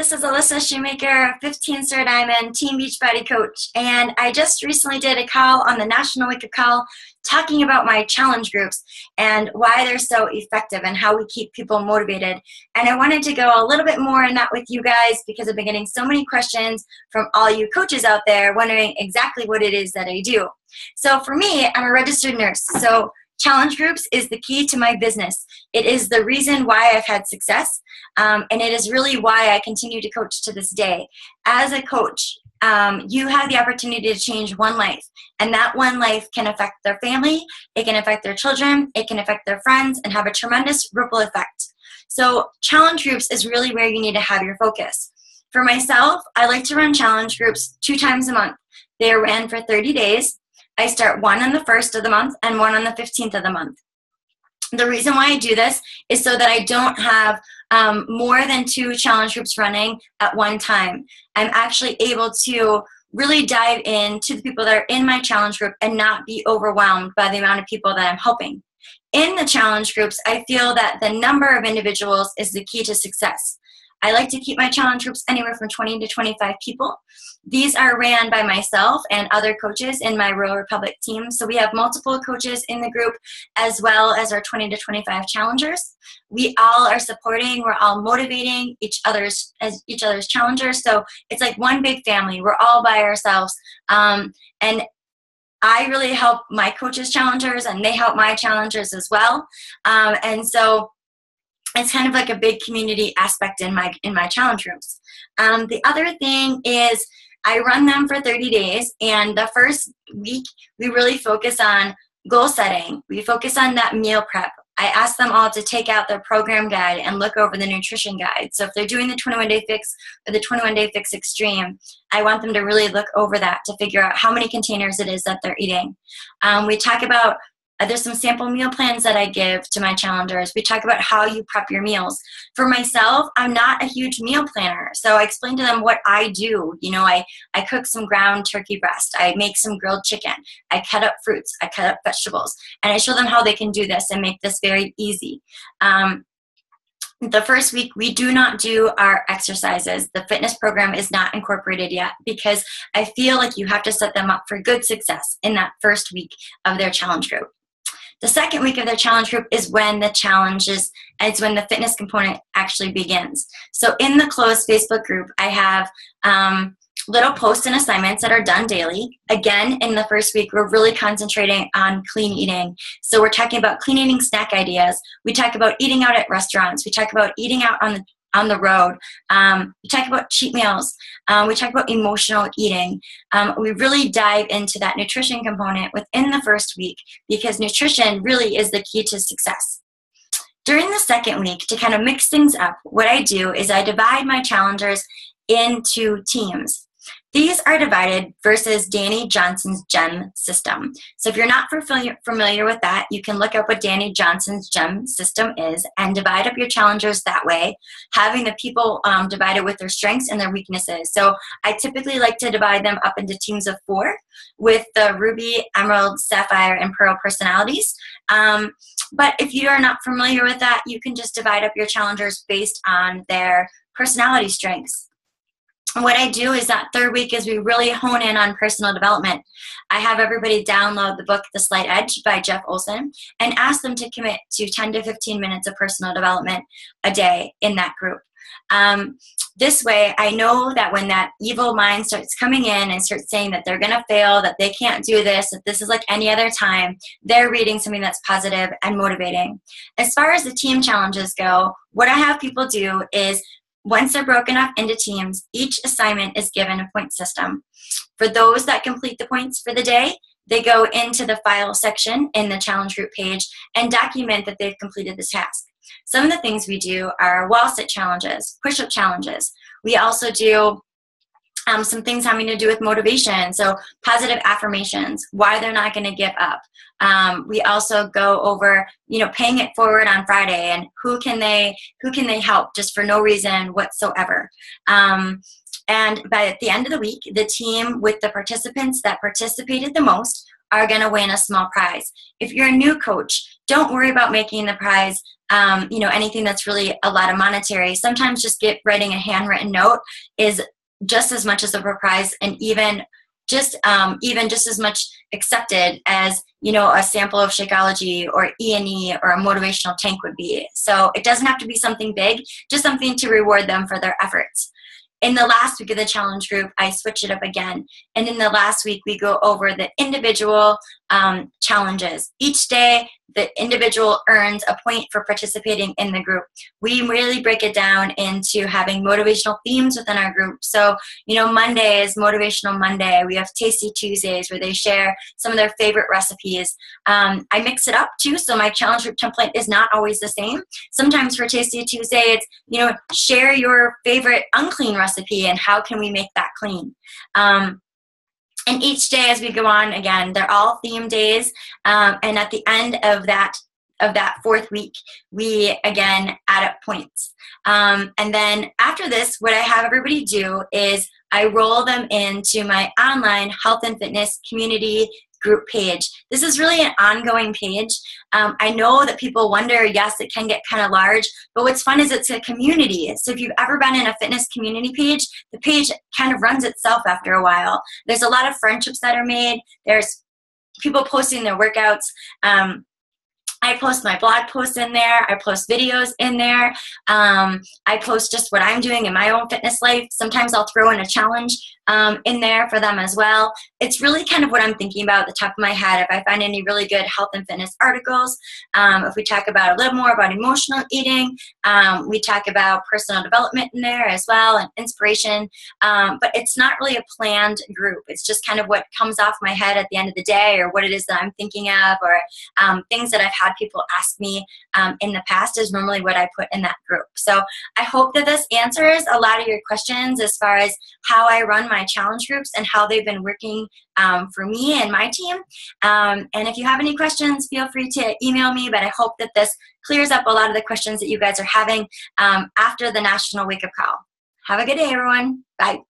this is Alyssa Schomaker, 15-star diamond, Team Beachbody coach, and I just recently did a call on the National Week of Call talking about my challenge groups and why they're so effective and how we keep people motivated. And I wanted to go a little bit more in that with you guys because I've been getting so many questions from all you coaches out there wondering exactly what it is that I do. So for me, I'm a registered nurse. So challenge groups is the key to my business. It is the reason why I've had success, and it is really why I continue to coach to this day. As a coach, you have the opportunity to change one life, and that one life can affect their family, it can affect their children, it can affect their friends, and have a tremendous ripple effect. So challenge groups is really where you need to have your focus. For myself, I like to run challenge groups 2 times a month. They are ran for 30 days. I start one on the 1st of the month and one on the 15th of the month. The reason why I do this is so that I don't have more than 2 challenge groups running at one time. I'm actually able to really dive into the people that are in my challenge group and not be overwhelmed by the amount of people that I'm helping. In the challenge groups, I feel that the number of individuals is the key to success. I like to keep my challenge groups anywhere from 20 to 25 people. These are ran by myself and other coaches in my Rural Republic team. So we have multiple coaches in the group as well as our 20 to 25 challengers. We all are supporting, we're all motivating each other's challengers. So it's like one big family. We're all by ourselves. And I really help my coaches' challengers and they help my challengers as well. And so it's kind of like a big community aspect in my challenge rooms. The other thing is I run them for 30 days, and the first week we really focus on goal setting. We focus on that meal prep. I ask them all to take out their program guide and look over the nutrition guide. So if they're doing the 21-day fix or the 21-day fix extreme, I want them to really look over that to figure out how many containers it is that they're eating. We talk about there's some sample meal plans that I give to my challengers. We talk about how you prep your meals. For myself, I'm not a huge meal planner, so I explain to them what I do. You know, I cook some ground turkey breast. I make some grilled chicken. I cut up fruits. I cut up vegetables. And I show them how they can do this and make this very easy. The first week, we do not do our exercises. The fitness program is not incorporated yet because I feel like you have to set them up for good success in that first week of their challenge group. The second week of their challenge group is when the it's when the fitness component actually begins. So in the closed Facebook group, I have little posts and assignments that are done daily. Again, in the first week, we're really concentrating on clean eating. So we're talking about clean eating snack ideas. We talk about eating out at restaurants. We talk about eating out on the road. We talk about cheat meals. We talk about emotional eating. We really dive into that nutrition component within the first week because nutrition really is the key to success. During the second week, to kind of mix things up, what I do is I divide my challengers into teams. These are divided versus Danny Johnson's GEM system. So if you're not familiar with that, you can look up what Danny Johnson's GEM system is and divide up your challengers that way, having the people divided with their strengths and their weaknesses. So I typically like to divide them up into teams of 4 with the Ruby, Emerald, Sapphire, and Pearl personalities. But if you are not familiar with that, you can just divide up your challengers based on their personality strengths. What I do is that third week is we really hone in on personal development. I have everybody download the book, The Slight Edge by Jeff Olson, and ask them to commit to 10 to 15 minutes of personal development a day in that group. This way, I know that when that evil mind starts coming in and starts saying that they're going to fail, that they can't do this, that this is like any other time, they're reading something that's positive and motivating. As far as the team challenges go, what I have people do is once they're broken up into teams, each assignment is given a point system. For those that complete the points for the day, they go into the file section in the challenge group page and document that they've completed the task. Some of the things we do are wall sit challenges, push-up challenges. We also do some things having to do with motivation, so positive affirmations, why they're not going to give up. We also go over, paying it forward on Friday and who can they help just for no reason whatsoever. And by the end of the week, the team with the participants that participated the most are going to win a small prize. If you're a new coach, don't worry about making the prize anything that's really a lot of monetary. Sometimes just writing a handwritten note is just as much as a prize, and even just as much accepted as a sample of Shakeology or E&E or a motivational tank would be. So it doesn't have to be something big, just something to reward them for their efforts. In the last week of the challenge group, I switch it up again. And in the last week, we go over the individual challenges. Each day, the individual earns a point for participating in the group. We really break it down into having motivational themes within our group. So, Monday is Motivational Monday. We have Tasty Tuesdays where they share some of their favorite recipes. I mix it up too, so my challenge group template is not always the same. Sometimes for Tasty Tuesday, it's, share your favorite unclean recipe and how can we make that clean. And each day as we go on, again, they're all theme days. And at the end of that fourth week, we again add up points. And then after this, what I have everybody do is I roll them into my online health and fitness community group page. This is really an ongoing page. I know that people wonder, yes, it can get kind of large, but what's fun is it's a community. So if you've ever been in a fitness community page, the page kind of runs itself after a while. There's a lot of friendships that are made. There's people posting their workouts. I post my blog posts in there. I post videos in there. I post just what I'm doing in my own fitness life. Sometimes I'll throw in a challenge in there for them as well. It's really kind of what I'm thinking about at the top of my head. If I find any really good health and fitness articles, if we talk about a little more about emotional eating, we talk about personal development in there as well and inspiration. But it's not really a planned group. It's just kind of what comes off my head at the end of the day, or what it is that I'm thinking of, or things that I've had people ask me in the past is normally what I put in that group. So I hope that this answers a lot of your questions as far as how I run my challenge groups and how they've been working for me and my team. And if you have any questions, feel free to email me, but I hope that this clears up a lot of the questions that you guys are having after the National Wake Up Call. Have a good day, everyone. Bye.